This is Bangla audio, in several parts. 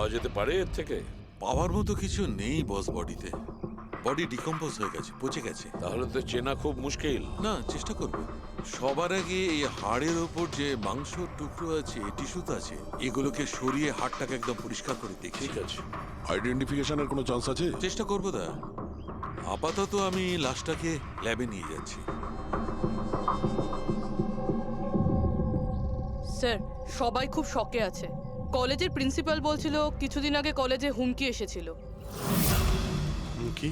পাওয়া যেতে পারে এর থেকে? পাওয়ার মতো কিছু নেই বস, বডিতে বডি ডিকম্পোজ হয়ে গেছে, পচে গেছে। তাহলে তো চেনা খুব মুশকিল। না, চেষ্টা করব। সবার আগে এই হাড়ের ওপর যে মাংসর টুকরো আছে, টিস্যুতে আছে, এগুলোকে সরিয়ে হাড়টাকে একদম পরিষ্কার করে দেখি। ঠিক আছে। আইডেন্টিফিকেশনের কোনো চান্স আছে? চেষ্টা করবো দা। আপাতত আমি লাশটাকে ল্যাবে নিয়ে যাচ্ছি। স্যার, সবাই খুব শকে আছে। কলেজের প্রিন্সিপাল বলছিল কিছুদিন আগে কলেজে হুমকি এসেছিল। কি?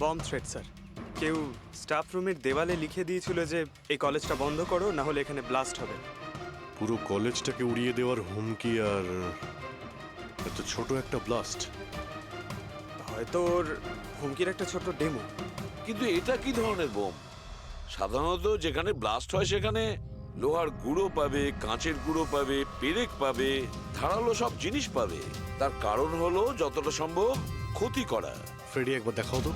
Bomb threat sir. কেউ স্টাফ রুমের দেওয়ালে লিখে দিয়েছিল যে এই কলেজটা বন্ধ করো, না হলে এখানে ব্লাস্ট হবে। পুরো কলেজটাকে উড়িয়ে দেওয়ার হুমকি, আর এত ছোট একটা ব্লাস্ট। হয়তো ওর হুমকির একটা ছোট ডেমো। কিন্তু এটা কি ধরনের বোম? সাধারণত যেখানে ব্লাস্ট হয় সেখানে লোহার গুঁড়ো পাবে, কাঁচের গুঁড়ো পাবে, পেরেক পাবে, ধারালো সব জিনিস পাবে। তার কারণ হলো যতটা সম্ভব ক্ষতি করা। ফ্রেডি, একবার দেখাও তো।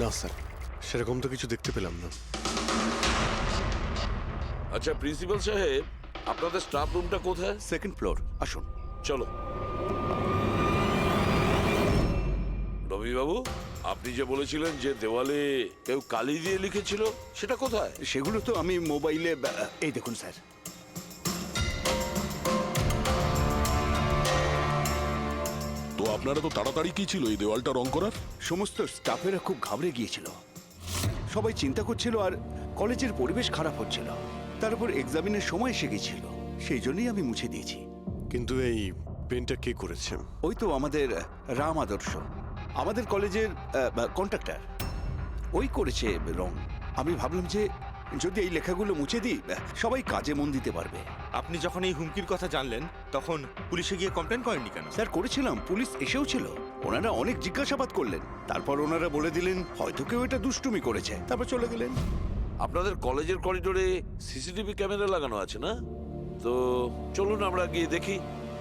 না স্যার, সেরকম তো কিছু দেখতে পেলাম না। আচ্ছা প্রিন্সিপাল সাহেব, আপনাদের স্টাফ রুমটা কোথায়? সেকেন্ড ফ্লোর, আসুন। চলো। রবিবাবু, আপনি যে বলেছিলেন যে দেওয়ালে কেউ কালি দিয়ে লিখেছিল, সেটা কোথায়? সেগুলো তো আমি মোবাইলে, এই দেখুন স্যার। তো আপনারা তো তাড়াতাড়ি কি ছিল এই দেওয়ালটা রং করার? সমস্ত স্টাফেরা খুব ঘাবড়ে গিয়েছিল, সবাই চিন্তা করছিল, আর কলেজের পরিবেশ খারাপ হচ্ছিল। তারপর এক্সামিনের সময় এসে গেছিল, সেই জন্যই আমি মুছে দিয়েছি। কিন্তু এই পেনটা কে করেছে? ওই তো আমাদের রাম আদর্শ, আমাদের কলেজের কন্ট্রাক্টর, ওই করেছে রং। আমি ভাবলাম যে যদি এই লেখাগুলো মুছে দিই, সবাই কাজে মন দিতে পারবে। আপনি যখন এই হুমকির কথা জানলেন তখন পুলিশে গিয়ে কমপ্লেন করেননি কেন? স্যার, করেছিলাম, পুলিশ এসেও ছিল। ওনারা অনেক জিজ্ঞাসাবাদ করলেন, তারপর ওনারা বলে দিলেন হয়তো কেউ এটা দুষ্টুমি করেছে, তারপর চলে গেলেন। আপনাদের কলেজের করিডোরে সিসিটিভি ক্যামেরা লাগানো আছে না? তো চলুন আমরা গিয়ে দেখি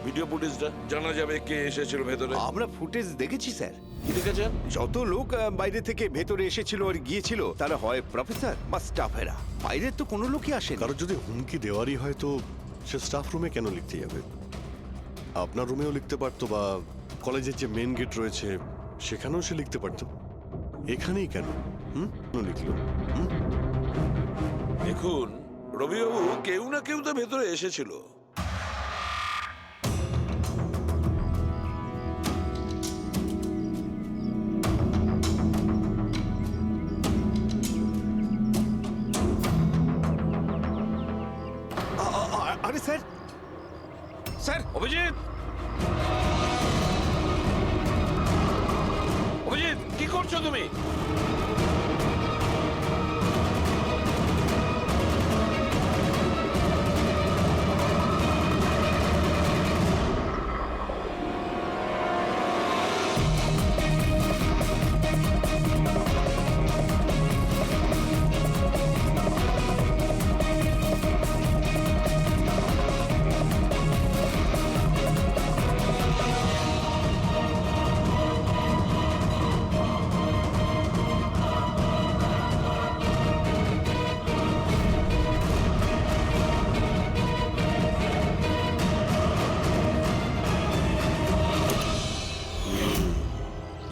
ভিডিও ফুটেজটা, জানা যাবে কে এসেছিল ভেতরে। আমরা ফুটেজ দেখেছি স্যার। কি দেখেছেন? যত লোক বাইরে থেকে ভেতরে এসেছিল আর গিয়েছিল, তারা হয় প্রফেসর বা স্টাফেরা, বাইরের তো কোনো লোকই আসেনি। কারো যদি হুমকি দেওয়ারই হয় তো সে স্টাফ রুমে কেন লিখতে যাবে? আপনার রুমেও লিখতে পারতো, বা কলেজের যে মেন গেট রয়েছে সেখানেও সে লিখতে পারতো। এখানেই কেন লিখলো? দেখুন রবিবাবু, কেউ না কেউ তো ভেতরে এসেছিল। আরে স্যার, স্যার, অভিজিৎ, অভিজিৎ, কি করছো তুমি?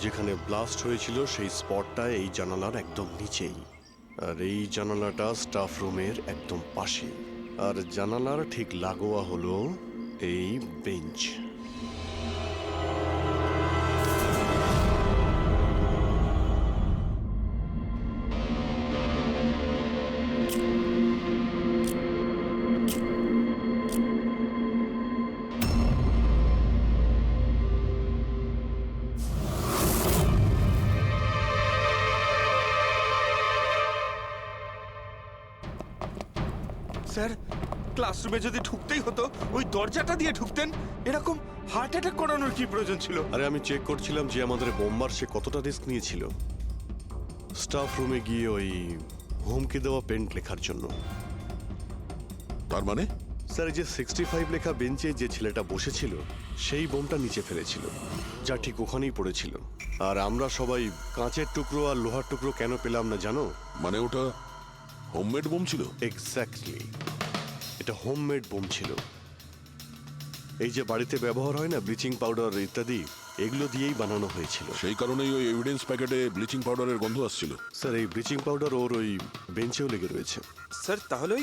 যেখানে ব্লাস্ট হয়েছিল সেই স্পটটা এই জানালার একদম নিচেই, আর এই জানালাটা স্টাফ রুমের একদম পাশে, আর জানালার ঠিক লাগোয়া হলো এই বেঞ্চ। স্যার, ক্লাসরুমে যদি ঢুকতেই হতো ওই দরজাটা দিয়ে ঢুকতেন। এরকম হার্ট অ্যাটাক করানোর কি প্রয়োজন ছিল? আরে আমি চেক করছিলাম যে আমাদের বোমবার সে কতটা রিস্ক নিয়েছিল স্টাফ রুমে গিয়ে ওই হুমকি দেওয়া পেন্ট লেখার জন্য। তার মানে স্যার, এই যে 65 লেখা বেঞ্চে যে ছেলেটা বসেছিল সেই বোমটা নিচে ফেলেছিল, যা ঠিক ওখানেই পড়েছিল। আর আমরা সবাই কাঁচের টুকরো আর লোহার টুকরো কেন পেলাম না জানো? মানে ওটা হোমমেড বোম ছিল? এক্স্যাক্টলি, এটা হোমমেড বোম ছিল। এই যে বাড়িতে ব্যবহার হয় না ব্লিচিং পাউডার ইত্যাদি, এগুলো দিয়েই বানানো হয়েছিল। সেই কারণেই ওই এভিডেন্স প্যাকেটে ব্লিচিং পাউডারের গন্ধ আসছিল। স্যার, এই ব্লিচিং পাউডার ওর ওই বেঞ্চেও লেগে রয়েছে। স্যার তাহলে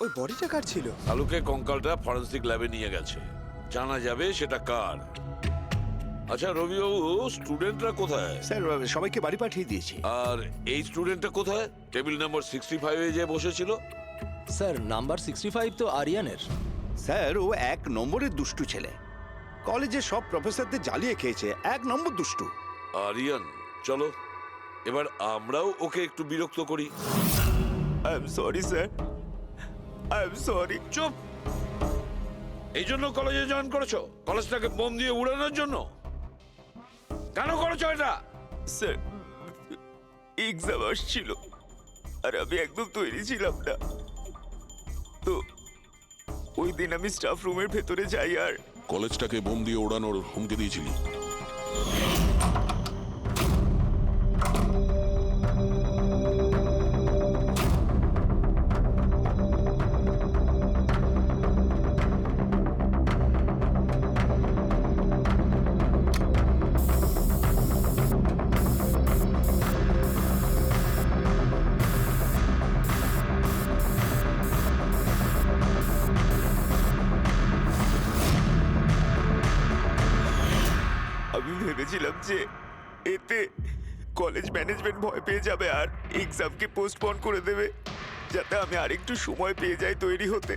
ওই বডিটা কার ছিল? শালুকে কঙ্কালটা ফরেন্সিক ল্যাবে নিয়ে গেছে, জানা যাবে সেটা কার। আচ্ছা রবিবাবু, স্টুডেন্টরা কোথায়? স্যার সবাইকে বাড়ি পাঠিয়ে দিয়েছি। আর এই স্টুডেন্টটা কোথায়? টেবিল নাম্বার 65-এ যে বসেছিল। স্যার নাম্বার 65 তো আরিয়ানের। স্যার ও 1 নম্বরের দুষ্টু ছেলে, কলেজের সব প্রফেসরদের জ্বালিয়ে খেয়েছে, 1 নম্বর দুষ্টু। আরিয়ান, চলো এবার আমরাও ওকে একটু বিরক্ত করি। I am sorry sir, I am sorry. চুপ! এই জন্য কলেজে জয়েন করেছো? কলেজটাকে বোম দিয়ে উড়ানোর জন্য? কেন করেছো এটা? স্যার এক্সাম আসছিল আর আমি একদম তৈরি ছিলাম না, তো ওই দিন আমি স্টাফ রুমের ভেতরে যাই আর কলেজটাকে বোম দিয়ে ওড়ানোর হুমকি দিয়েছিলি? আমি ভেবেছিলাম যে এতে কলেজ ম্যানেজমেন্ট ভয় পেয়ে যাবে আর এক্সামকে পোস্টপোন করে দেবে, যাতে আমি আরেকটু সময় পেয়ে যাই তৈরি হতে।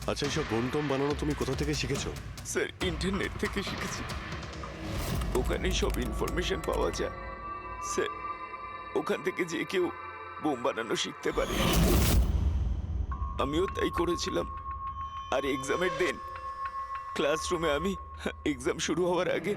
আচ্ছা, এইসব বোম টোম বানানো তুমি কোথা থেকে শিখেছো? স্যার ইন্টারনেট থেকে শিখেছি, ওখানেই সব ইনফরমেশন পাওয়া যায়। স্যার ওখান থেকে যে কেউ বোম বানানো শিখতে পারে, আমিও তাই করেছিলাম। আর এক্সামের দিন ক্লাসরুমে আমি এক্সাম শুরু হওয়ার আগে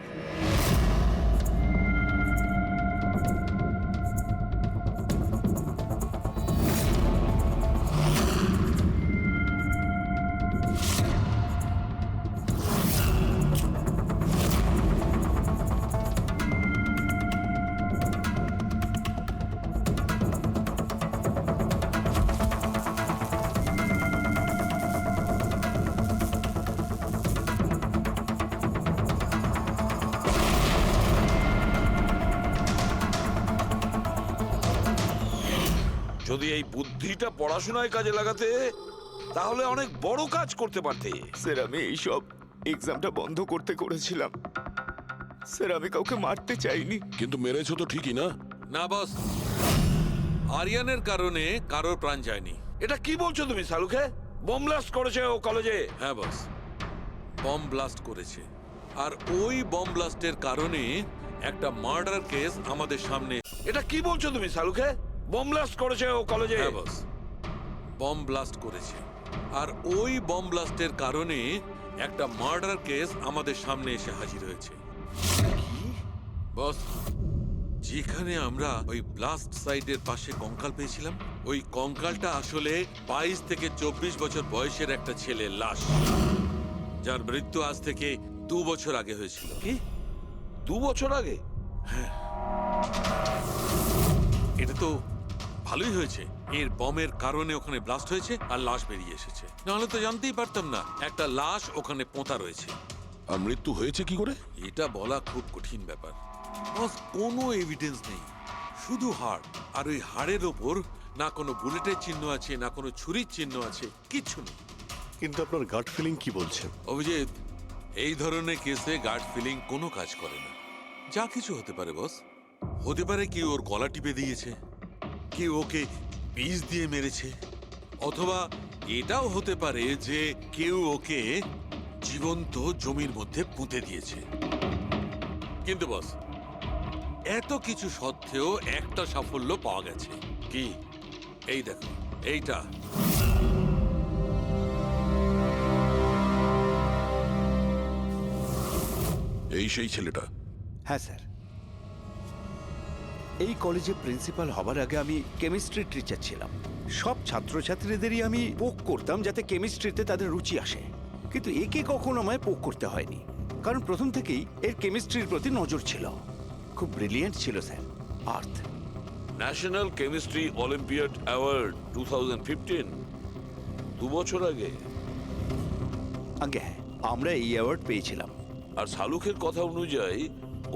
যদি এই বুদ্ধিটা পড়াশোনায় কাজে লাগাতে, তাহলে অনেক বড় কাজ করতে পারতে। স্যার আমি এইসব এক্সামটা বন্ধ করতে করেছিলাম। স্যার আমি কাউকে মারতে চাইনি। কিন্তু মেরেছো তো ঠিকই না? না বস, আরিয়ানের কারণে কারোর প্রাণ যায়নি। এটা কি বলছো তুমি শালুকে? বোম ব্লাস্ট করেছে ও কলেজে? হ্যাঁ বস, বম ব্লাস্ট করেছে। আর ওই বম ব্লাস্টের কারণে একটা মার্ডার কেস আমাদের সামনে। এটা কি বলছো তুমি শালুকে? বোম ব্লাস্ট করেছে ও কলেজে? হ্যাঁ বস, বম ব্লাস্ট করেছে। আর ওই বম ব্লাস্টের কারণে একটা মার্ডার কেস আমাদের সামনে এসে হাজির হয়েছে। বস, যেখানে আমরা ওই ব্লাস্ট সাইটের পাশে কঙ্কাল পেয়েছিলাম, ওই কঙ্কালটা আসলে 22 থেকে 24 বছর বয়সের একটা ছেলের লাশ, যার মৃত্যু আজ থেকে 2 বছর আগে হয়েছিল। কি 2 বছর আগে? এটা তো ভালোই হয়েছে, এর বমের কারণে ওখানে ব্লাস্ট হয়েছে আর লাশ বেরিয়ে এসেছে। নাহলে তো জানতেই পারতাম না একটা লাশ ওখানে পোঁতা রয়েছে। আর মৃত্যু হয়েছে কি করে? এটা বলা খুব কঠিন ব্যাপার বস। কোনো এভিডেন্স নেই, শুধু হাড়। আর ওই হাড়ের ওপর না কোনো বুলেটের চিহ্ন আছে, না কোনো ছুরির চিহ্ন আছে, কিচ্ছু নেই। কিন্তু আপনার গাট ফিলিং কি বলছে? অভিজিৎ, এই ধরনের কেসে গার্ড ফিলিং কোনো কাজ করে না। যা কিছু হতে পারে বস। হতে পারে কেউ ওর গলা টিপে দিয়েছে, কেউ ওকে বিষ দিয়ে মেরেছে, অথবা এটাও হতে পারে যে কেউ ওকে জীবন্ত জমির মধ্যে পুঁতে দিয়েছে। কিন্তু বস, এত কিছু সত্ত্বেও একটা সাফল্য পাওয়া গেছে। কি? এই দেখো, এইটা। এই সেই ছেলেটা? হ্যাঁ স্যার, এই কলেজে প্রিন্সিপাল হবার আগে আমি কেমিস্ট্রি টিচার ছিলাম। সব ছাত্রছাত্রীদেরই আমি পোক করতাম যাতে কেমিস্ট্রিতে তাদের রুচি আসে, কিন্তু একে কখনো আমায় পোক করতে হয়নি, কারণ প্রথম থেকেই এর কেমিস্ট্রির প্রতি নজর ছিল। খুব ব্রিলিয়েন্ট ছিল স্যার। আর্থ। ন্যাশনাল কেমিস্ট্রি অলিম্পিয়াড অ্যাওয়ার্ড 2015, 2 বছর আগে। আগে হ্যাঁ, আমরা এই অ্যাওয়ার্ড পেয়েছিলাম। আর শালুকের কথা অনুযায়ী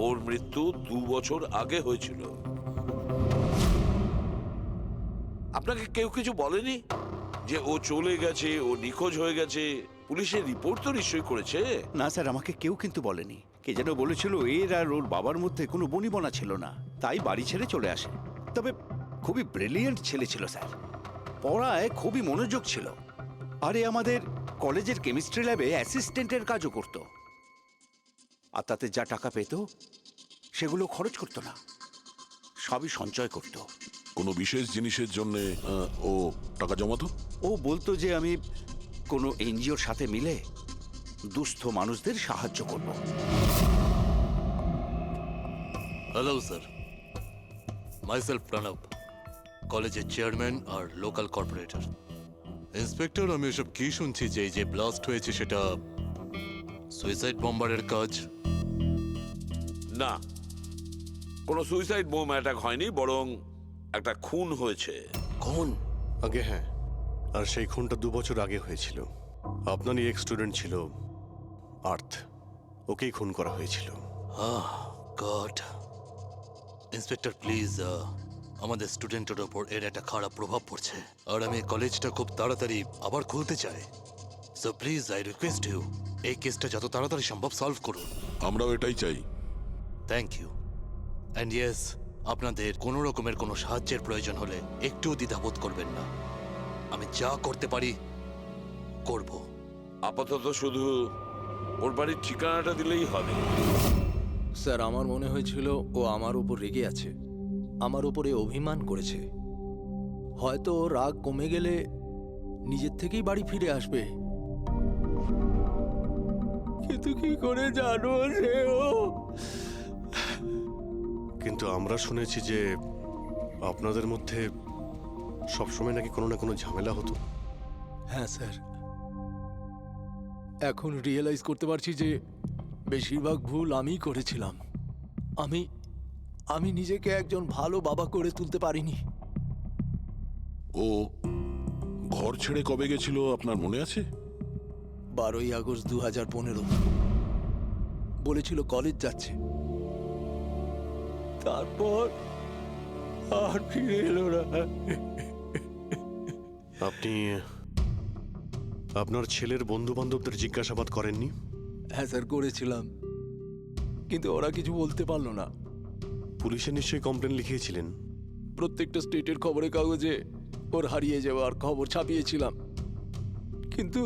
ওর মৃত্যু 2 বছর আগে হয়েছিল। আপনাকে কেউ কিছু বলেনি যে ও চলে গেছে, ও নিখোঁজ হয়ে গেছে? পুলিশের রিপোর্ট তো নিশ্চয়ই করেছে। না স্যার, আমাকে কেউ কিন্তু বলেনি। কে যেন বলেছিল এর আর ওর বাবার মধ্যে কোনো বনিবনা ছিল না, তাই বাড়ি ছেড়ে চলে আসে। তবে খুবই ব্রিলিয়েন্ট ছেলে ছিল স্যার, পড়ায় খুবই মনোযোগ ছিল। আরে আমাদের কলেজের কেমিস্ট্রি ল্যাবে অ্যাসিস্ট্যান্টের কাজও করতো। আর তাতে যা টাকা পেত সেগুলো খরচ করতো না, সবই সঞ্চয় করতো। কোনো বিশেষ জিনিসের জন্য ও টাকা জমাতো? ও বলতো যে আমি কোনো এনজিওর সাথে মিলে দুস্থ মানুষদের সাহায্য করব। হ্যালো স্যার, মাইসেলফ প্রণব, কলেজের চেয়ারম্যান আর লোকাল কর্পোরেটর। ইন্সপেক্টর, আমি এসব কি শুনছি যে এই যে ব্লাস্ট হয়েছে সেটা সুইসাইড বম্বারের কাজ? না, কোনো সুইসাইড বোম অ্যাটাক হয়নি, বরং একটা খুন হয়েছে। কোন? আগে হ্যাঁ, আর সেই খুনটা 2 বছর আগে হয়েছিল। আপনারই এক স্টুডেন্ট ছিল আর্থ, ওকেই খুন করা হয়েছিল। গড। ইন্সপেক্টর প্লিজ, আমাদের স্টুডেন্টের ওপর এর একটা খারাপ প্রভাব পড়ছে, আর আমি কলেজটা খুব তাড়াতাড়ি আবার খুলতে চাই। So please I request you, এই কেসটা যত তাড়াতাড়ি সম্ভব সলভ করুন। আমরাও এটাই চাই। Thank you. অ্যান্ড ইয়েস, আপনাদের কোনো রকমের কোনো সাহায্যের প্রয়োজন হলে একটুও দ্বিধাবোধ করবেন না, আমি যা করতে পারি করব। আপাতত শুধু ওর বাড়ির ঠিকানাটা দিলেই হবে। স্যার, আমার মনে হয়েছিল ও আমার উপর রেগে আছে, আমার উপরে অভিমান করেছে। হয়তো ওর রাগ কমে গেলে নিজের থেকেই বাড়ি ফিরে আসবে। কিন্তু কি করে জানো যে ও? কিন্তু আমরা শুনেছি যে আপনাদের মধ্যে সবসময় নাকি কোনো না কোনো ঝামেলা হতো। হ্যাঁ স্যার, এখন রিয়েলাইজ করতে পারছি যে বেশিরভাগ ভুল আমিই করেছিলাম। আমি নিজেকে একজন ভালো বাবা করে তুলতে পারিনি। ও ঘর ছেড়ে কবে গেছিল আপনার মনে আছে? 12ই আগস্ট 2015। বলেছিল কলেজ যাচ্ছে, তারপর আর ফিরে এলো না। আপনি আপনার ছেলের বন্ধু বান্ধবদের জিজ্ঞাসাবাদ করেননি? হ্যাঁ স্যার, করেছিলাম, কিন্তু ওরা কিছু বলতে পারলো না। পুলিশে নিশ্চয়ই কমপ্লেন লিখিয়েছিলেন? প্রত্যেকটা স্টেটের খবরের কাগজে ওর হারিয়ে যাওয়ার খবর ছাপিয়েছিলাম, কিন্তু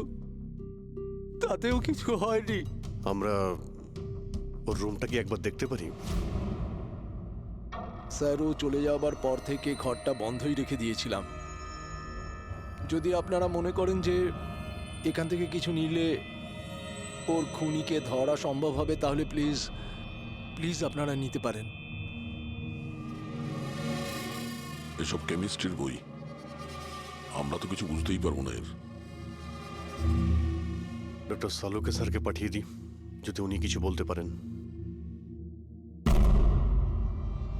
তাতেও কিছু হয়নি। আমরা ওর রুমটা কি একবার দেখতে পারি? স্যার, ও চলে যাওয়ার পর থেকে ঘরটা বন্ধই রেখে দিয়েছিলাম। যদি আপনারা মনে করেন যে এখান থেকে কিছু নিলে ওর খুনিকে ধরা সম্ভব হবে, তাহলে প্লিজ প্লিজ আপনারা নিতে পারেন। এসব কেমিস্ট্রির বই, আমরা তো কিছু বুঝতেই পারবো না এর। ডক্টর সালুকে স্যারকে পাঠিয়ে দিই, যদি উনি কিছু বলতে পারেন।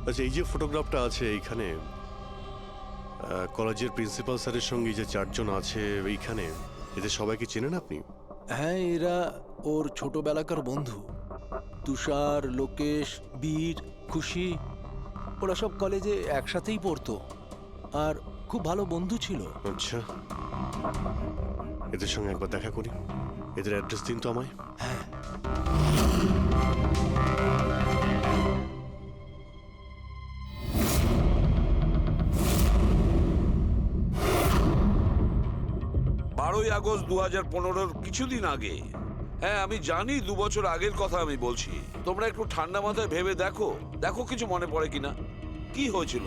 আচ্ছা, এই যে ফটোগ্রাফটা আছে এইখানে, কলেজের প্রিন্সিপাল স্যারের সঙ্গে যে 4 জন আছে এইখানে, এদের সবাইকে চেনেন আপনি? হ্যাঁ, এরা ওর ছোটবেলাকার বন্ধু। তুষার, লোকেশ, বীর, খুশি, ওরা সব কলেজে একসাথেই পড়তো আর খুব ভালো বন্ধু ছিল। আচ্ছা, এদের সঙ্গে একবার দেখা করি। এদের অ্যাড্রেস দিন তো আমায়। হ্যাঁ, 12ই আগস্ট 2015 কিছুদিন আগে। হ্যাঁ, আমি জানি 2 বছর আগের কথা আমি বলছি। তোমরা একটু ঠান্ডা মাথায় ভেবে দেখো কিছু মনে পড়ে কিনা, কি হয়েছিল।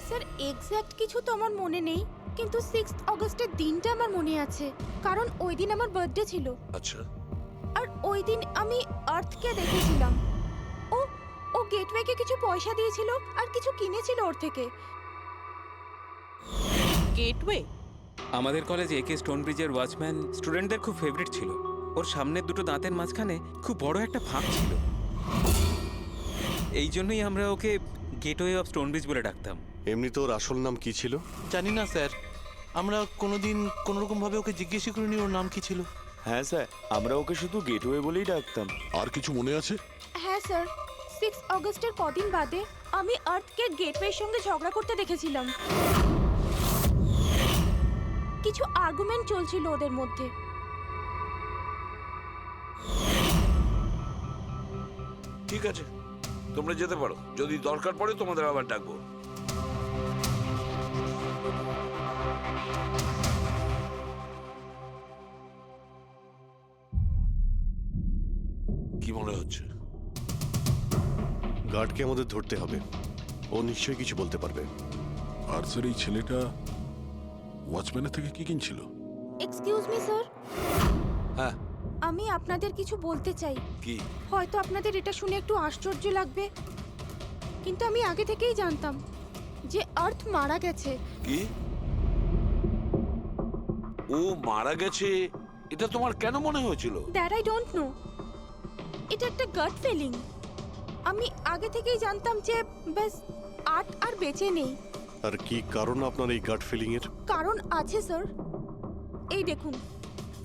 স্যার, এক্স্যাক্ট কিছু তো আমার মনে নেই, কিন্তু 6 আগস্টের দিনটা আমার মনে আছে, কারণ ওই দিন আমার বার্থডে ছিল। আচ্ছা, আর ওই দিন আমি আর্থকে দেখেছিলাম। ও গেটওয়েকে কিছু পয়সা দিয়েছিল আর কিছু কিনেছিল ওর থেকে। গেটওয়ে? আমাদের কলেজে একে স্টোন ব্রিজের ওয়াচম্যান স্টুডেন্টদের খুব ফেভারিট ছিল। ওর সামনের দুটো দাঁতের মাঝখানে খুব বড় একটা ফাঁক ছিল, এই জন্যই আমরা ওকে গেটওয়ে অফ স্টোন ব্রিজ বলে ডাকতাম। এমনি তোর আসল নাম কি ছিল? জানি না স্যার, আমরা কোনোদিন কোনোরকম ভাবে ওকে জিজ্ঞেসই করিনি ওর নাম কি ছিল। হ্যাঁ স্যার, আমরা ওকে শুধু গেটওয়ে বলেই ডাকতাম। আর কিছু মনে আছে? হ্যাঁ স্যার, 6 অগস্টের কদিন বাদে আমি আর্থকে গেটওয়ের সঙ্গে ঝগড়া করতে দেখেছিলাম। কিছু আর্গুমেন্ট চলছিল ওদের মধ্যে। ঠিক আছে, তোমরা যেতে পারো। যদি দরকার পড়ে তোমাদের আবার ডাকবো। কি মনে হচ্ছে? গার্ডকে আমাদের ধরতে হবে, ও নিশ্চয়ই কিছু বলতে পারবে। আর স্যার এই ছেলেটা ওয়াচম্যানের থেকে কি কিনছিল? এক্সকিউজ মি স্যার, হ্যাঁ, আমি আপনাদের কিছু বলতে চাই। কি? হয়তো আপনাদের এটা শুনে একটু আশ্চর্য লাগবে, কিন্তু আমি আগে থেকেই জানতাম যে আর্থ মারা গেছে। কি? ও মারা গেছে এটা তোমার কেন মনে হয়েছিল? দ্যাট আই ডোন্ট নো, এটা একটা গাট ফিলিং। আমি আগে থেকেই জানতাম যে ব্যাস আর্থ আর বেঁচে নেই। আর কি কারণ আপনার এই গাট ফিলিং এর? কারণ আছে স্যার, এই দেখুন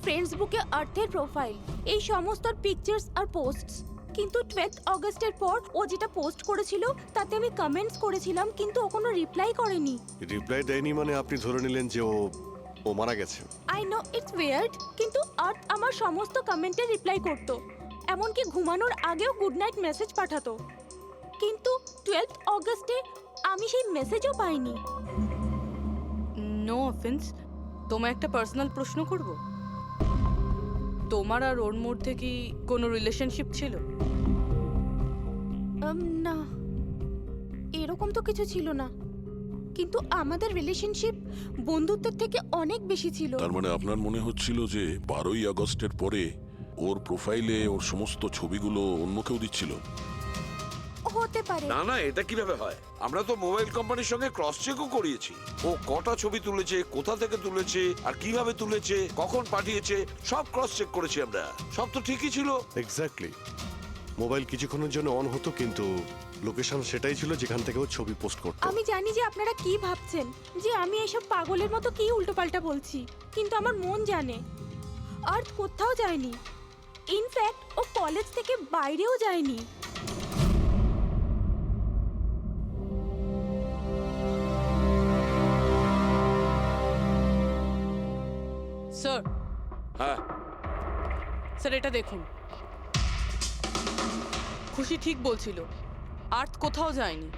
ফ্রেন্ডস বুকে আর্থের প্রোফাইল, এই সমস্ত পিকচার্স আর পোস্টস। কিন্তু 12 অগস্টের পর ও যেটা পোস্ট করেছিল তাতে আমি কমেন্টস করেছিলাম, কিন্তু ও কোনো রিপ্লাই করেনি। রিপ্লাই দেয়নি মানে আপনি ধরে নিলেন যে ও মারা গেছে? আই নো ইটস ওয়ার্ড, কিন্তু আর্থ আমার সমস্ত কমেন্টে রিপ্লাই করতো, এমনকি ঘুমানোর আগেও গুড নাইট মেসেজ পাঠাতো। কিন্তু 12 অগস্টে আমি সেই মেসেজও পাইনি। নো অফেন্স, তোমায় একটা পার্সোনাল প্রশ্ন করব। তোমার আর ওর মধ্যে কি কোনো রিলেশনশিপ ছিল? না, এরকম তো কিছু ছিল না, কিন্তু আমাদের রিলেশনশিপ বন্ধুত্বের থেকে অনেক বেশি ছিল। তার মানে আপনার মনে হচ্ছিল যে 12ই আগস্টের পরে ওর প্রোফাইলে ওর সমস্ত ছবিগুলো অন্য কেউ দিচ্ছিল? হতে পারে। না না, এটা কিভাবে হয়? আমরা তো মোবাইল কোম্পানির সঙ্গে ক্রস চেকও করিয়েছি। ও কটা ছবি তুলেছে, কোথা থেকে তুলেছে, আর কিভাবে তুলেছে, কখন পাঠিয়েছে, সব ক্রস চেক করেছি আমরা। সব তো ঠিকই ছিল। এক্স্যাক্টলি, মোবাইল কিছুক্ষণের জন্য অন হতো, কিন্তু লোকেশন সেটাই ছিল যেখান থেকে ও ছবি পোস্ট করতো। আমি জানি যে আপনারা কি ভাবছেন, যে আমি এসব পাগলের মতো কি উল্টোপাল্টা বলছি, কিন্তু আমার মন জানে আর্থ কোথাও যায়নি। ইনফ্যাক্ট ও কলেজ থেকে বাইরেও যায়নি। স্যার, হ্যাঁ, স্যার এটা দেখুন। খুশি ঠিক বলছিল, আর্থ কোথাও যায়নি।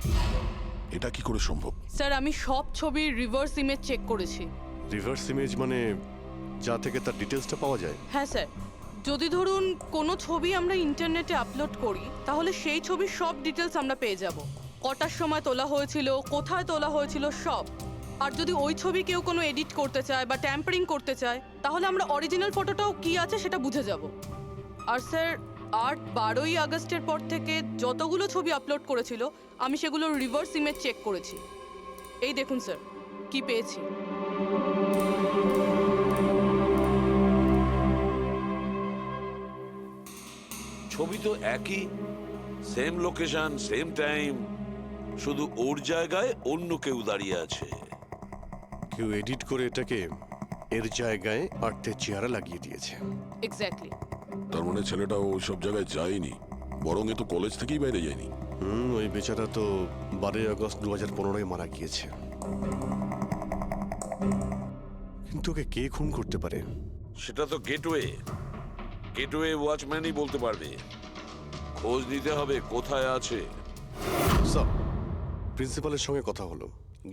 এটা কি করে সম্ভব? স্যার আমি সব ছবির রিভার্স ইমেজ চেক করেছি। রিভার্স ইমেজ মানে যা থেকে তার ডিটেলসটা পাওয়া যায়? হ্যাঁ স্যার, যদি ধরুন কোনো ছবি আমরা ইন্টারনেটে আপলোড করি, তাহলে সেই ছবির সব ডিটেলস আমরা পেয়ে যাব। কটার সময় তোলা হয়েছিল, কোথায় তোলা হয়েছিল, সব। আর যদি ওই ছবি কেউ কোনো এডিট করতে চায় বা ট্যাম্পারিং করতে চায়, তাহলে আমরা অরিজিনাল ফটোটাও কি আছে সেটা বুঝে যাব। আর স্যার আর্ট 12ই আগস্টের পর থেকে যতগুলো ছবি আপলোড করেছিল, আমি সেগুলোর রিভার্স ইমেজ চেক করেছি। এই দেখুন স্যার কি পেয়েছি। ছবি তো একই, সেম লোকেশন, সেম টাইম, শুধু ওর জায়গায় অন্য কেউ দাঁড়িয়ে আছে। কেউ এডিট করে এটাকে এর জায়গায় আর্থের চেহারা লাগিয়ে দিয়েছে। এক্স্যাক্টলি। তার মানে ছেলেটা ওই সব জায়গায় যায়নি, বরং এ তো কলেজ থেকেই বাইরে যায়নি। ওই বেচারা তো 12ই আগস্ট 2015 মারা গিয়েছে। কিন্তু ওকে কে খুন করতে পারে? সেটা তো গেটওয়ে ওয়াচম্যানই বলতে পারবে। খোঁজ নিতে হবে কোথায় আছে। স্যার, প্রিন্সিপালের সঙ্গে কথা হলো,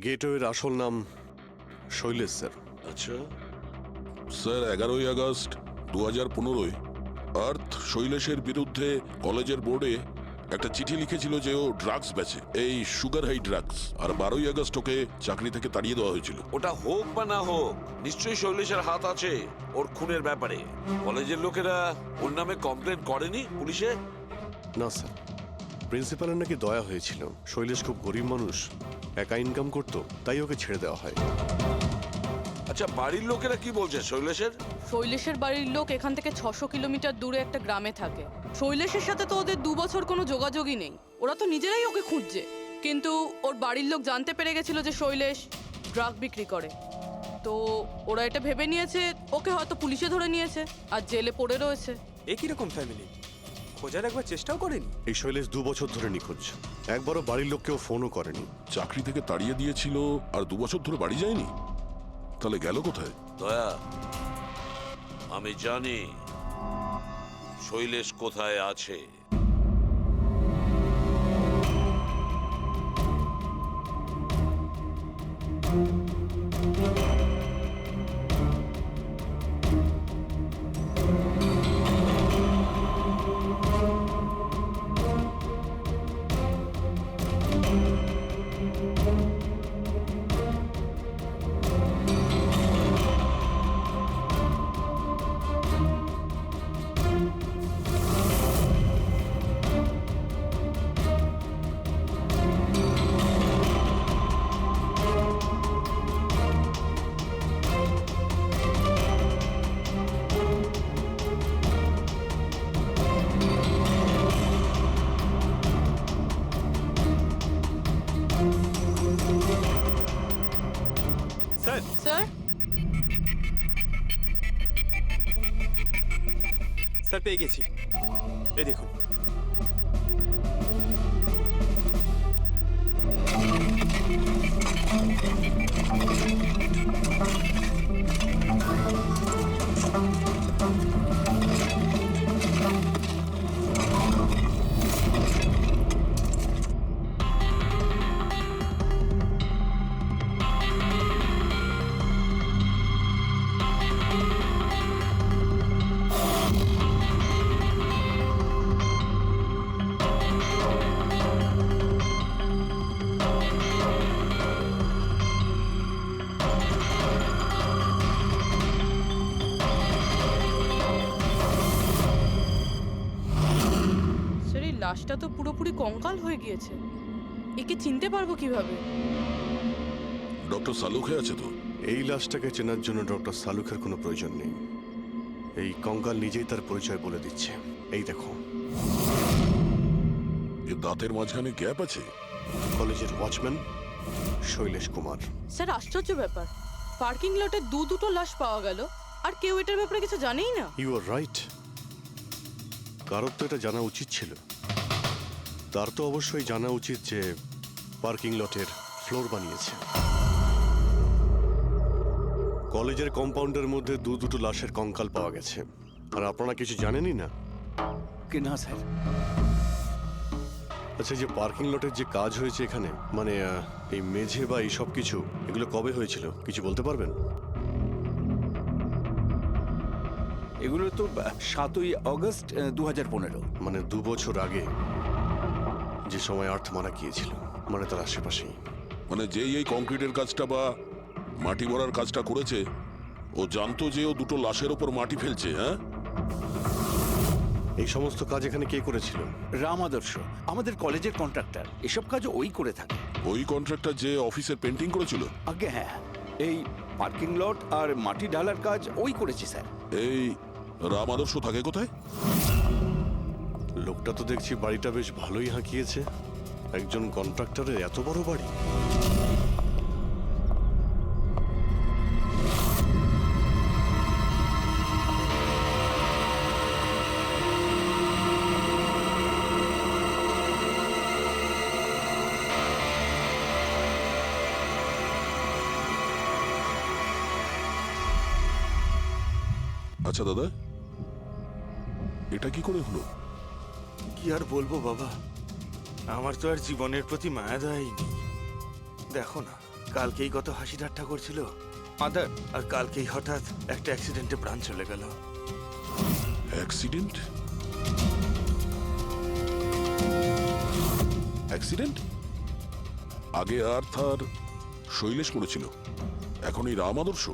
গেটওয়ের আসল নাম শৈলেশ স্যার। আচ্ছা, স্যার 11ই আগস্ট 2015 আর্থ শৈলেশের বিরুদ্ধে কলেজের বোর্ডে একটা চিঠি লিখেছিল যে ও ড্রাগস বেচে, এই সুগার হাই ড্রাগস। আর 12ই আগস্ট ওকে চাকরি থেকে তাড়িয়ে দেওয়া হয়েছিল। ওটা হোক বা না হোক, নিশ্চয়ই শৈলেশের হাত আছে ওর খুনের ব্যাপারে। কলেজের লোকেরা ওর নামে কমপ্লেন করেনি পুলিশে? না স্যার, প্রিন্সিপালের নাকি দয়া হয়েছিল। শৈলেশ খুব গরিব মানুষ, একা ইনকাম করতো, তাই ওকে ছেড়ে দেওয়া হয়। আচ্ছা, বাড়ির লোকেরা কি বলছে শৈলেশের? শৈলেশের বাড়ির লোক এখান থেকে 600 কিলোমিটার দূরে একটা গ্রামে থাকে। শৈলেশের সাথে তো ওদের 2 বছর কোনো যোগাযোগই নেই। ওরা তো নিজেরাই ওকে খুঁজছে। কিন্তু ওর বাড়ির লোক জানতে পেরে গেছিল যে শৈলেশ ড্রাগ বিক্রি করে, তো ওরা এটা ভেবে নিয়েছে ওকে হয়তো পুলিশে ধরে নিয়েছে আর জেলে পড়ে রয়েছে। এ কিরকম ফ্যামিলি? খোঁজার একবার চেষ্টাও করেনি? এই শৈলেশ 2 বছর ধরে নিখোঁজ, একবারও বাড়ির লোককেও ফোনও করেনি। চাকরি থেকে তাড়িয়ে দিয়েছিল আর 2 বছর ধরে বাড়ি যায়নি, তাহলে গেল কোথায়? দয়া, আমি জানি শৈলেশ কোথায় আছে। স্যার, স্যার, স্যার পেয়ে গেছি। এই দেখুন। স্যার এই লাশটা তো পুরোপুরি কঙ্কাল হয়ে গিয়েছে, একে চিনতে পারবো কিভাবে? ডক্টর সালুখে আছে তো? এই লাশটাকে চেনার জন্য ডক্টর সালুখের কোনো প্রয়োজন নেই। এই কঙ্কাল নিজেই তার পরিচয় বলে দিচ্ছে। এই দেখো, এর দাঁতের মাঝখানে গ্যাপ আছে। কলেজের ওয়াচম্যান শৈলেশ কুমার। স্যার আশ্চর্য ব্যাপার, পার্কিং লটে দুটো লাশ পাওয়া গেল আর কেউ এটার ব্যাপারে কিছু জানেই না। You are right. কারোর তো এটা জানা উচিত ছিল। তার তো অবশ্যই জানা উচিত যে পার্কিং লটের ফ্লোর বানিয়েছে। কলেজের কম্পাউন্ডের মধ্যে দুটো লাশের কঙ্কাল পাওয়া গেছে, আর আপনারা কিছু জানেনই না। কি না স্যার? আচ্ছা, যে পার্কিং লটের যে কাজ হয়েছে এখানে, মানে এই মেঝে বা এই সব কিছু, এগুলো কবে হয়েছিল কিছু বলতে পারবেন? এগুলো তো 7ই আগস্ট 2015। মানে 2 বছর আগে, যে সময় আর্থ মারা গিয়েছিল, মানে তার আশেপাশেই। মানে যেই এই কংক্রিটের কাজটা বা মাটি ভরার কাজটা করেছে, ও জানতো যে ও দুটো লাশের ওপর মাটি ফেলছে। হ্যাঁ, এই সমস্ত কাজ এখানে কে করেছিল? রাম আদর্শ আমাদের কলেজের কন্ট্রাক্টর, এসব কাজ ওই করে থাকে। ওই কন্ট্রাক্টর যে অফিসের পেন্টিং করেছিল? আগে হ্যাঁ, এই পার্কিং লট আর মাটি ঢালার কাজ ওই করেছে স্যার। এই রাম আদর্শ থাকে কোথায়? লোকটা তো দেখছি বাড়িটা বেশ ভালোই হাঁকিয়েছে। একজন কন্ট্রাক্টরের এত বড় বাড়ি। আচ্ছা দাদা, এটা কি করে হলো? কি আর বলবো বাবা, আমার তো আর জীবনের প্রতি মায়া দয়াই নেই। দেখো না, কালকেই কত হাসি ঠাট্টা করছিল মাদার, আর কালকেই হঠাৎ একটা অ্যাক্সিডেন্টে প্রাণ চলে গেল। অ্যাক্সিডেন্ট? অ্যাক্সিডেন্ট? আগে আর্থ আর শৈলেশ করেছিল, এখন এই রাম আদর্শ।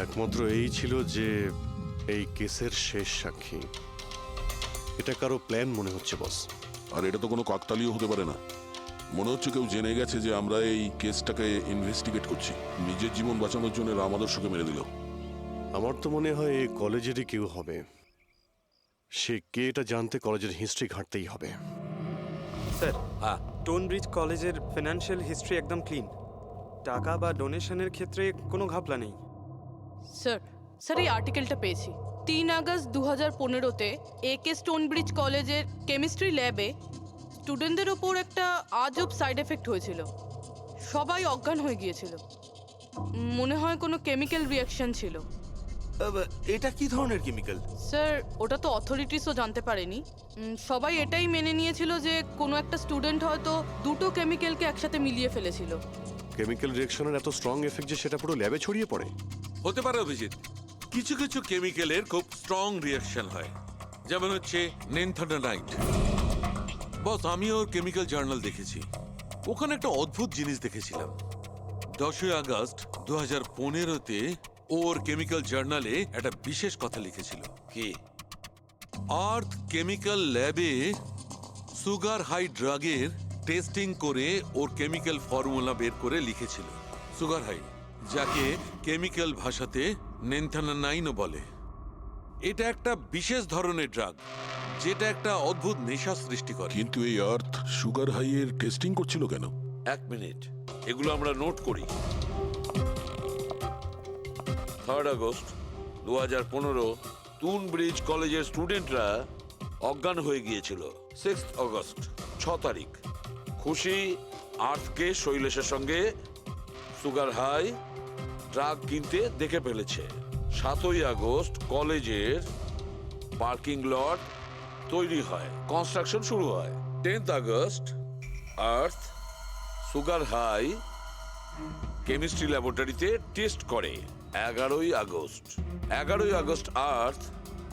একমাত্র এই ছিল যে এই কেসের শেষ সাক্ষী। এটা কারো প্ল্যান মনে হচ্ছে বস। আর এটা তো কোনো কাকতালীয় হতে পারে না। মনে হচ্ছে কেউ জেনে গেছে যে আমরা এই কেসটাকে ইনভেস্টিগেট করছি, নিজের জীবন বাঁচানোর জন্য রাম আদর্শকে মেরে দিল। আমার তো মনে হয় এই কলেজেরই কেউ হবে। সে কে এটা জানতে কলেজের হিস্ট্রি ঘাঁটতেই হবে। স্যার, হ্যাঁ, স্টোনব্রিজ কলেজের ফিনান্সিয়াল হিস্ট্রি একদম ক্লিন। টাকা বা ডোনেশনের ক্ষেত্রে কোনো ঘাপলা নেই। স্যার স্যার এই আর্টিকেলটা পেয়েছি। 3 আগস্ট 2015-তে AK স্টোনব্রিজ কলেজের কেমিস্ট্রি ল্যাবে স্টুডেন্টদের ওপর একটা আজব সাইড এফেক্ট হয়েছিল। সবাই অজ্ঞান হয়ে গিয়েছিল। মনে হয় কোনো কেমিক্যাল রিয়াকশন ছিল। এটা কি ধরনের কেমিক্যাল? স্যার ওটা তো অথরিটিসও জানতে পারেনি। সবাই এটাই মেনে নিয়েছিল যে কোনো একটা স্টুডেন্ট হয়তো দুটো কেমিক্যালকে একসাথে মিলিয়ে ফেলেছিল। কেমিক্যাল রিয়াকশনের এত স্ট্রং এফেক্ট যে সেটা পুরো ল্যাবে ছড়িয়ে পড়ে। হতে পারে অভিজিৎ, কিছু কিছু কেমিক্যালের খুব স্ট্রং রিয়াকশন হয়, যেমন হচ্ছে নেনথানাইট। বস, আমি ওর কেমিক্যাল জার্নাল দেখেছি। ওখানে একটা অদ্ভুত জিনিস দেখেছিলাম। 10 আগস্ট 2015-তে ওর কেমিক্যাল জার্নালে একটা বিশেষ কথা লিখেছিল। কি? আর্থ কেমিক্যাল ল্যাবে সুগার হাই ড্রাগের টেস্টিং করে ওর কেমিক্যাল ফর্মুলা বের করে লিখেছিল সুগার হাই, যাকে কেমিক্যাল ভাষাতে নেনথানাইনও বলে। এটা একটা বিশেষ ধরনের ড্রাগ যেটা একটা অদ্ভুত নেশা সৃষ্টি করে। কিন্তু এই আর্থ সুগার হাইয়ের টেস্টিং করছিল কেন? 1 মিনিট, এগুলো আমরা নোট করি। 3 আগস্ট 2015 স্টোনব্রিজ কলেজের স্টুডেন্টরা অজ্ঞান হয়ে গিয়েছিল। 6 আগস্ট 6 তারিখ খুশি আর্থকে শৈলেশের সঙ্গে সুগার হাই ড্রাগ কিনতে দেখে ফেলেছে। 7 আগস্ট কলেজের পার্কিং লট তৈরি হয়, কনস্ট্রাকশন শুরু হয়। 10 আগস্ট আর্থ সুগার হাই কেমিস্ট্রি ল্যাবরেটরিতে টেস্ট করে। 11 আগস্ট আর্থ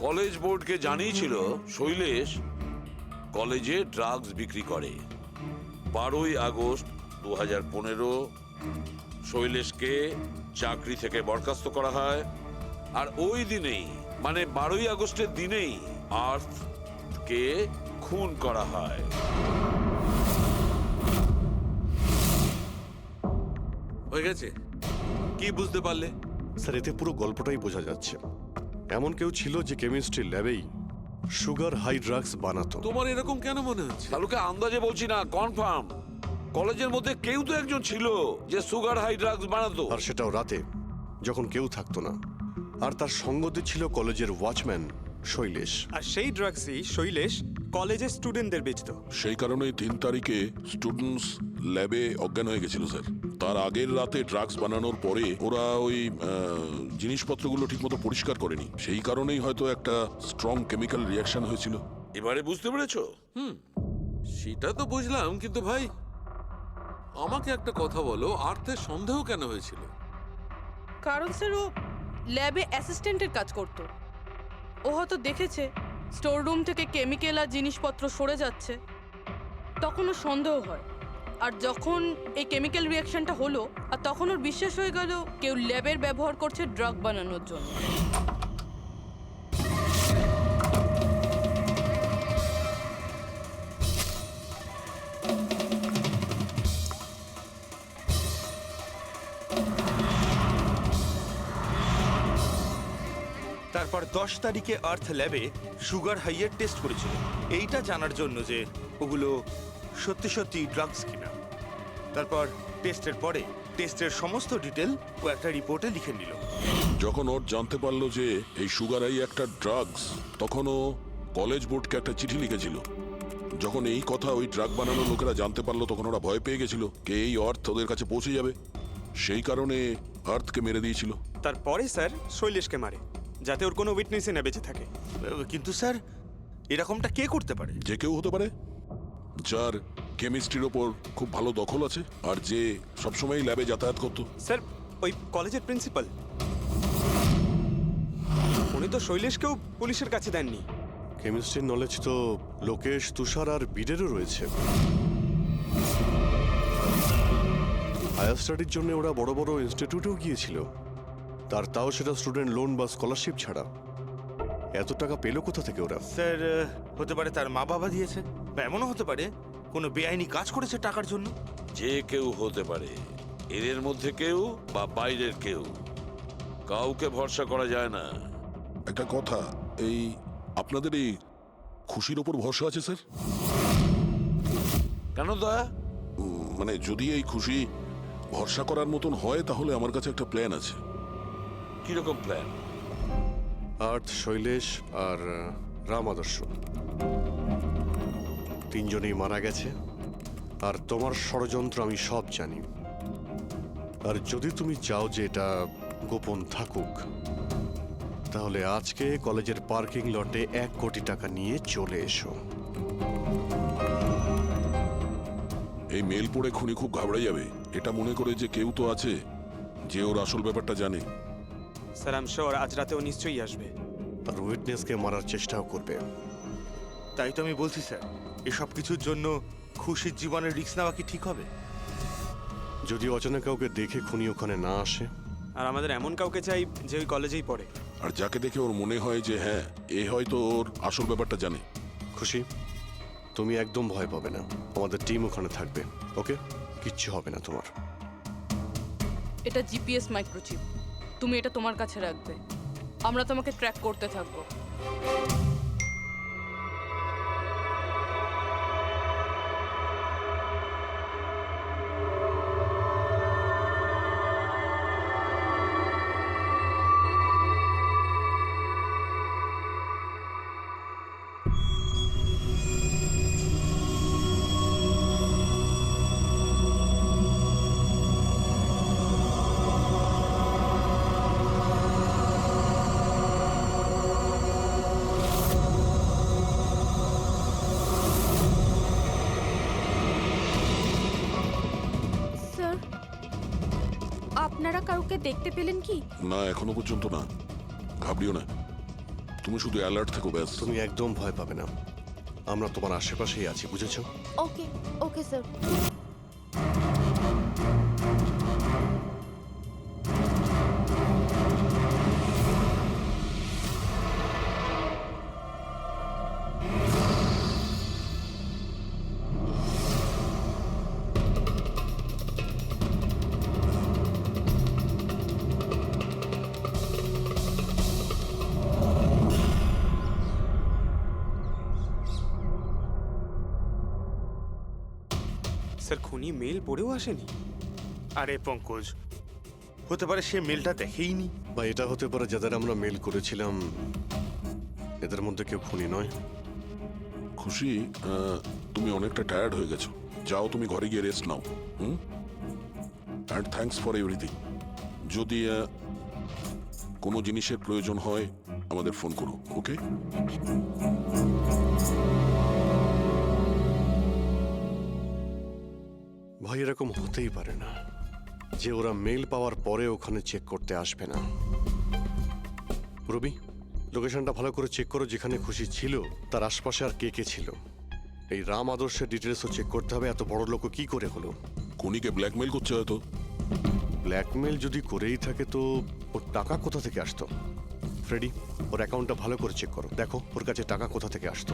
কলেজ বোর্ডকে জানিয়েছিল শৈলেশ কলেজে ড্রাগস বিক্রি করে। 12 আগস্ট 2015 শৈলেশকে চাকরি থেকে বরখাস্ত করা হয়। আর ওই দিনেই, মানে 12 আগস্টের দিনেই আর্থকে খুন করা হয়। হয়ে গেছে? কি বুঝতে পারলে? স্যার এতে পুরো গল্পটাই বোঝা যাচ্ছে। এমন কেউ ছিল যে কেমিস্ট্রি ল্যাবেই সুগার হাই ড্রাগস বানাতো। তোমার এরকম কেন মনে হচ্ছে? তাহলে আন্দাজে বলছি না, কনফার্ম কলেজের মধ্যে কেউ তো একজন ছিল যে সুগার হাই ড্রাগস বানাতো। আর সেটাও রাতে, যখন কেউ থাকতো না। আর তার সঙ্গতে ছিল কলেজের ওয়াচম্যান শৈলেশ। আর সেই ড্রাগসই শৈলেশ কলেজের স্টুডেন্টদের বেচতো। সেই কারণেই 3 তারিখে স্টুডেন্টস ল্যাবে অজ্ঞান হয়ে গেছিল স্যার। তার আগের রাতে ড্রাগস বানানোর পরে ওরা ওই জিনিসপত্রগুলো ঠিকমতো পরিষ্কার করেনি। সেই কারণেই হয়তো একটা স্ট্রং কেমিক্যাল রিয়াকশন হয়েছিল। এবারে বুঝতে পেরেছো? সেটা তো বুঝলাম, কিন্তু ভাই আমাকে একটা কথা বলো, আর্থের সন্দেহ কেন হয়েছিল? কারণ স্যার ও ল্যাবে অ্যাসিস্ট্যান্টের কাজ করত। ও হয়তো দেখেছে স্টোর রুম থেকে কেমিক্যাল আর জিনিসপত্র সরে যাচ্ছে, তখন ওর সন্দেহ হয়। আর যখন এই কেমিক্যাল রিয়াকশনটা হলো, আর তখন ওর বিশ্বাস হয়ে গেল কেউ ল্যাবের ব্যবহার করছে ড্রাগ বানানোর জন্য। তারপর 10 তারিখে আর্থ ল্যাবে সুগার হাইয়ের টেস্ট করেছিল, এইটা জানার জন্য যে ওগুলো সত্যি সত্যি ড্রাগস কিনা। তারপর টেস্টের পরে টেস্টের সমস্ত ডিটেল ও একটা রিপোর্টে লিখে নিল। যখন ওর জানতে পারলো যে এই সুগার হাই একটা ড্রাগস, তখন ও কলেজ বোর্ডকে একটা চিঠি লিখেছিল। যখন এই কথা ওই ড্রাগ বানানোর লোকেরা জানতে পারলো, তখন ওরা ভয় পেয়ে গেছিল কে এই আর্থ ওদের কাছে পৌঁছে যাবে। সেই কারণে আর্থকে মেরে দিয়েছিল। তারপরে স্যার শৈলেশকে মারে, যাতে ওর কোনো উইটনেসই না বেঁচে থাকে। কিন্তু স্যার এরকমটা কে করতে পারে? যে কেউ হতে পারে, যার কেমিস্ট্রির ওপর খুব ভালো দখল আছে আর যে সবসময় ল্যাবে যাতায়াত করতো। স্যার ওই কলেজের প্রিন্সিপাল, উনি তো শৈলেশকেও পুলিশের কাছে দেননি। কেমিস্ট্রির নলেজ তো লোকেশ, তুষার আর বীরেরও রয়েছে। হায়ার স্টাডির জন্য ওরা বড় বড় ইনস্টিটিউটেও গিয়েছিল, তাও সেটা স্টুডেন্ট লোন বা স্কলারশিপ ছাড়া। এত টাকা পেলো কোথা থেকে ওরা? স্যার হতে পারে তার মা বাবা দিয়েছে, বা এমনও হতে পারে কোনো বেআইনি কাজ করেছে টাকার জন্য। যে কেউ হতে পারে, এদের মধ্যে কেউ বা বাইরের কেউ, কাউকে ভরসা করা যায় না। একটা কথা, এই আপনাদের এই খুশির ওপর ভরসা আছে স্যার? কেন দা? মানে যদি এই খুশি ভরসা করার মতন হয় তাহলে আমার কাছে একটা প্ল্যান আছে। কিরকম প্ল্যান? আর্থ, শৈলেশ আর রাম আদর্শ তিনজনেই মারা গেছে, আর তোমার ষড়যন্ত্র আমি সব জানি। আর যদি তুমি চাও যে এটা গোপন থাকুক, তাহলে আজকে কলেজের পার্কিং লটে 1 কোটি টাকা নিয়ে চলে এসো। এই মেল পড়ে খুনি খুব ঘাবড়ে যাবে, এটা মনে করে যে কেউ তো আছে যে ওর আসল ব্যাপারটা জানে। স্যার আই এম শিওর আজ রাতে ও নিশ্চয়ই আসবে। আর উইটনেসকে মারার চেষ্টাও করবে। তাই তো আমি বলছি স্যার, এসব কিছুর জন্য খুশির জীবনের রিস্ক নেওয়া কি ঠিক হবে? যদি অচেনা কাউকে দেখে খুনি ওখানে না আসে। আর আমাদের এমন কাউকে চাই যে ওই কলেজেই পড়ে। আর যাকে দেখে ওর মনে হয় যে হ্যাঁ এ হয়তো ওর আসল ব্যাপারটা জানে। খুশি, তুমি একদম ভয় পাবে না, আমাদের টিম ওখানে থাকবে। ওকে, কিচ্ছু হবে না তোমার। এটা জিপিএস মাইক্রোচিপ, তুমি এটা তোমার কাছে রাখবে, আমরা তোমাকে ট্র্যাক করতে থাকবো। স্যার, আপনারা কাউকে দেখতে পেলেন কি? না এখনো পর্যন্ত না, ঘাবড়িও না, তুমি শুধু অ্যালার্ট থেকো ব্যাস। তুমি একদম ভয় পাবে না, আমরা তোমার আশেপাশেই আছি, বুঝেছো? ওকে ওকে স্যার। স্যার খুনি মেল পড়েও আসেনি? আরে পঙ্কজ, হতে পারে সে মেলটা দেখেইনি। বা এটা হতে পারে যাদের আমরা মেল করেছিলাম এদের মধ্যে কেউ খুনি নয়। খুশি, তুমি অনেকটা টায়ার্ড হয়ে গেছো, যাও তুমি ঘরে গিয়ে rest now. And thanks for everything. যদি কোনো জিনিসের প্রয়োজন হয় আমাদের ফোন করো, ওকে? ভাই এরকম হতেই পারে না যে ওরা মেল পাওয়ার পরে ওখানে চেক করতে আসবে না। রবি, লোকেশনটা ভালো করে চেক করো, যেখানে খুশি ছিল তার আশপাশে আর কে কে ছিল। এই রাম আদর্শের ডিটেলসও চেক করতে হবে, এত বড় লোক কি করে হলো। খুনিকে ব্ল্যাকমেল করছে হয়তো। ব্ল্যাকমেল যদি করেই থাকে তো ওর টাকা কোথা থেকে আসতো? ফ্রেডি, ওর অ্যাকাউন্টটা ভালো করে চেক করো, দেখো ওর কাছে টাকা কোথা থেকে আসতো।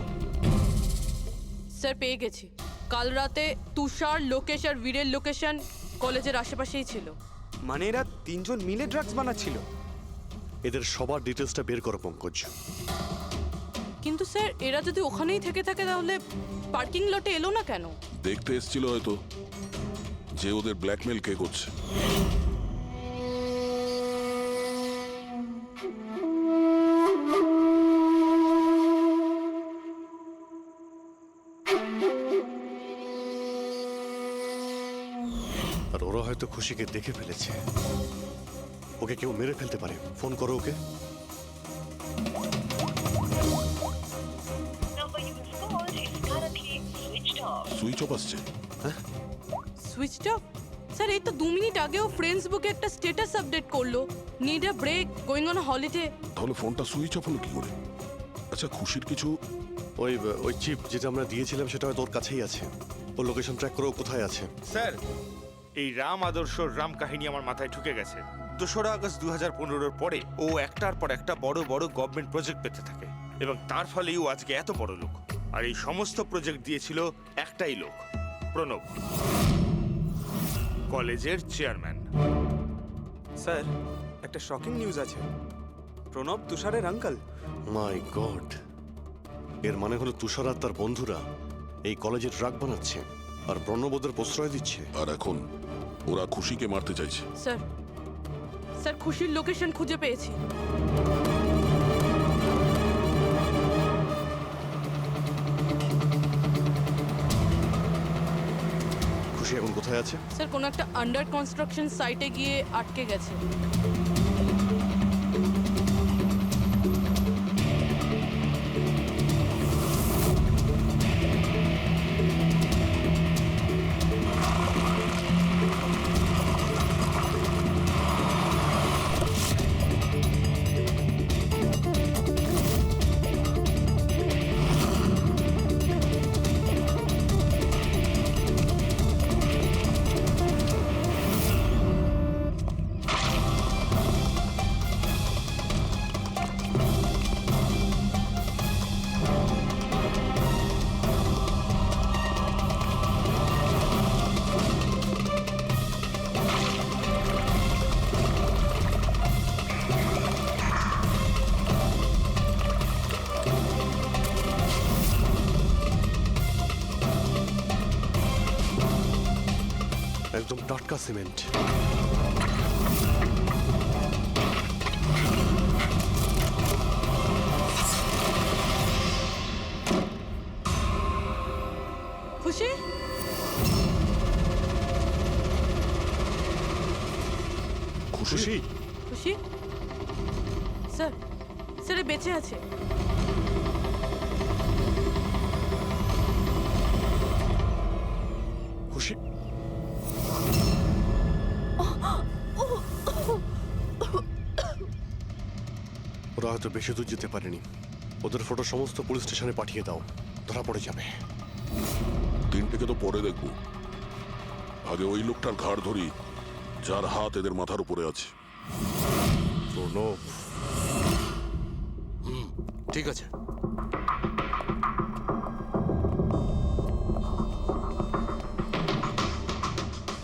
স্যার পেয়ে গেছি, কাল রাতে তুষার, লোকেশ আর বীরের লোকেশন কলেজের আশেপাশেই ছিল। মানে এরা তিনজন মিলে ড্রাগস বানাচ্ছিল? এদের সবার ডিটেলসটা বের করো পঙ্কজ। কিন্তু স্যার এরা যদি ওখানেই থেকে থাকে তাহলে পার্কিং লটে এলো না কেন? দেখতে এসেছিল হয়তো যে ওদের ব্ল্যাকমেল কে করছে। আর ওরা হয়তো খুশিকে দেখে ফেলেছে, ওকে কেউ মেরে ফেলতে পারে। ফোন করো ওকে। সুইচ অফ আসছে। Switched off? স্যার এই তো 2 মিনিট আগেও ফেসবুকে একটা স্ট্যাটাস আপডেট করলো, need a break, going on holiday. তাহলে ফোনটা সুইচ অফ হলো কি করে? আচ্ছা খুশির কিছু ওই চিপ যেটা আমরা দিয়েছিলাম সেটা হয়তো ওর কাছেই আছে। ওর লোকেশন ট্র্যাক করো, কোথায় আছে। স্যার, এই রাম আদর্শর রাম কাহিনী আমার মাথায় ঢুকে গেছে। 2রা আগস্ট 2015-র পরে ও একটার পর একটা বড় বড় গভর্নমেন্ট প্রজেক্ট পেতে থাকে এবং তার ফলেই ও আজকে এত বড় লোক। আর এই সমস্ত প্রজেক্ট দিয়েছিল একটাই লোক, প্রণব, কলেজের চেয়ারম্যান। স্যার একটা শকিং নিউজ আছে, প্রণব তুষারের আঙ্কেল। মাই গড, এর মানে হলো তুষার আর তার বন্ধুরা এই কলেজে ড্রাগ বানাচ্ছে। আর প্রণবোধের প্রশ্রয় দিচ্ছে। আর এখন ওরা খুশিকে মারতে চাইছে। স্যার স্যার খুশির লোকেশন খুঁজে পেয়েছি। খুশি এখন কোথায় আছে? স্যার কোনো একটা আন্ডার কনস্ট্রাকশন সাইটে গিয়ে আটকে গেছে। একদম টাটকা সিমেন্ট। খুশি খুশি খুশি স্যার স্যার এ বেঁচে আছে। খুশি ওরা হয়তো বেশি দূর যেতে পারেনি। ওদের ফটো সমস্ত পুলিশ স্টেশনে পাঠিয়ে দাও, ধরা পড়ে যাবে। তিনটেকে তো পরে দেখবো, আগে ওই লোকটার ঘাড় ধরি যার হাত এদের মাথার উপরে আছে। প্রণব, ঠিক আছে।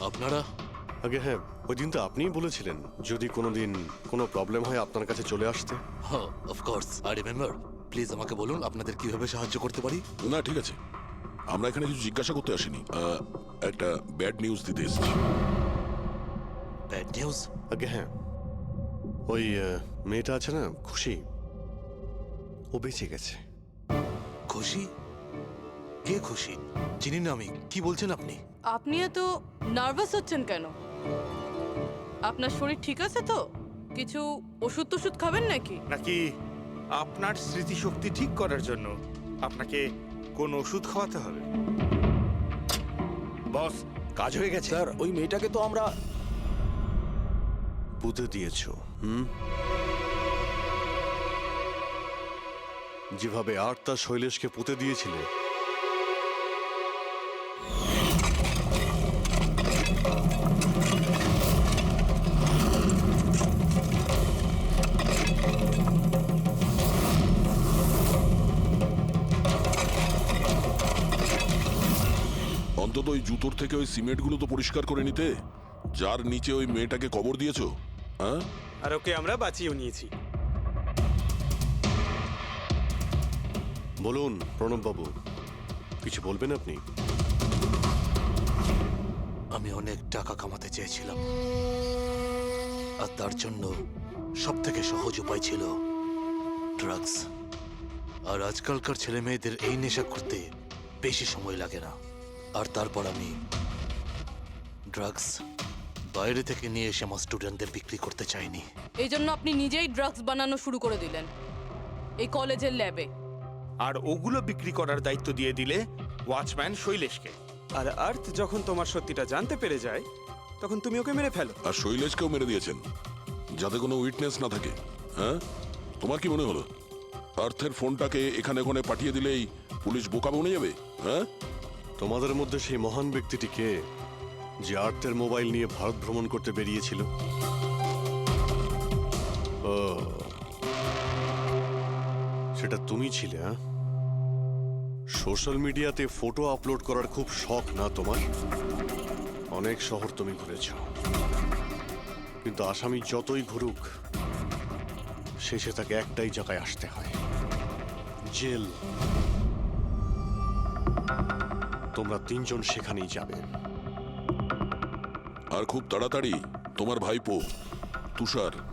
আপনারা আগে হ্যাঁ, ওই দিন তো আপনিই বলেছিলেন যদি কোনোদিন কোনো প্রবলেম হয় আপনার কাছে চলে আসতে। হ্যাঁ, অফকোর্স আই রিমেম্বার। প্লিজ আমাকে বলুন আপনাদের কিভাবে সাহায্য করতে পারি। না ঠিক আছে, আমরা এখানে কিছু জিজ্ঞাসা করতে আসিনি, একটা ব্যাড নিউজ দিতে এসেছি। Bad news? আগে হ্যাঁ, ওই মেয়েটা আছে না খুশি, ও বেঁচে গেছে। খুশি? কে খুশি? চিনি না আমি। কি বলছেন আপনি? আপনি এত নার্ভাস হচ্ছেন কেন? আপনার শরীর ঠিক আছে তো? কিছু ওষুধ টষুধ খাবেন নাকি? নাকি আপনার স্মৃতিশক্তি ঠিক করার জন্য আপনাকে কোন ওষুধ খাওয়াতে হবে? বস, কাজ হয়ে গেছে স্যার। ওই মেয়েটাকে তো আমরা পুঁতে দিয়েছো। যেভাবে আর্তা শৈলেশকে পুঁতে দিয়েছিলে, অন্তত ওই জুতোর থেকে ওই সিমেন্টগুলো তো পরিষ্কার করে নিতে, যার নিচে ওই মেয়েটাকে কবর দিয়েছো। হ্যাঁ, আর ওকে আমরা বাঁচিয়েও নিয়েছি। বলুন প্রণব বাবু, কিছু বলবেন আপনি? আমি অনেক টাকা কামাতে চেয়েছিলাম, আর তার জন্য সব থেকে সহজ উপায় ছিল ড্রাগস। আর আজকালকার ছেলে মেয়েদের এই নেশা করতে বেশি সময় লাগে না। আর তারপর আমি ড্রাগস বাইরে থেকে নিয়ে এসে আমার স্টুডেন্টদের বিক্রি করতে চাইনি। এই জন্য আপনি নিজেই ড্রাগস বানানো শুরু করে দিলেন এই কলেজের ল্যাবে। আর ওগুলো বিক্রি করার দায়িত্ব দিয়ে দিলে ওয়াচম্যান শৈলেশকে। আর আর্থ যখন তোমার সত্যিটা জানতে পেরে যায়, তখন তুমি ওকে মেরে ফেলো। আর শৈলেশকেও মেরে দিয়েছেন যাতে কোনো উইটনেস না থাকে। হ্যাঁ, তোমার কি মনে হলো আর্থের ফোনটাকে এখানে ওখানে পাঠিয়ে দিলেই পুলিশ বোকা বনে যাবে? হ্যাঁ, তোমাদের মধ্যে সেই মহান ব্যক্তিটি কে যে আর্থের মোবাইল নিয়ে ভারত ভ্রমণ করতে বেরিয়েছিল? ও, সেটা তুমি ছিলে? হ্যাঁ, সোশ্যাল মিডিয়াতে ফটো আপলোড করার খুব শখ না তোমার? অনেক শহর তুমি ঘুরেছ, কিন্তু আসামি যতই ঘুরুক শেষে তাকে একটাই জায়গায় আসতে হয়, জেল। তোমরা তিনজন সেখানেই যাবে। আর খুব তাড়াতাড়ি তোমার ভাইপো তুষার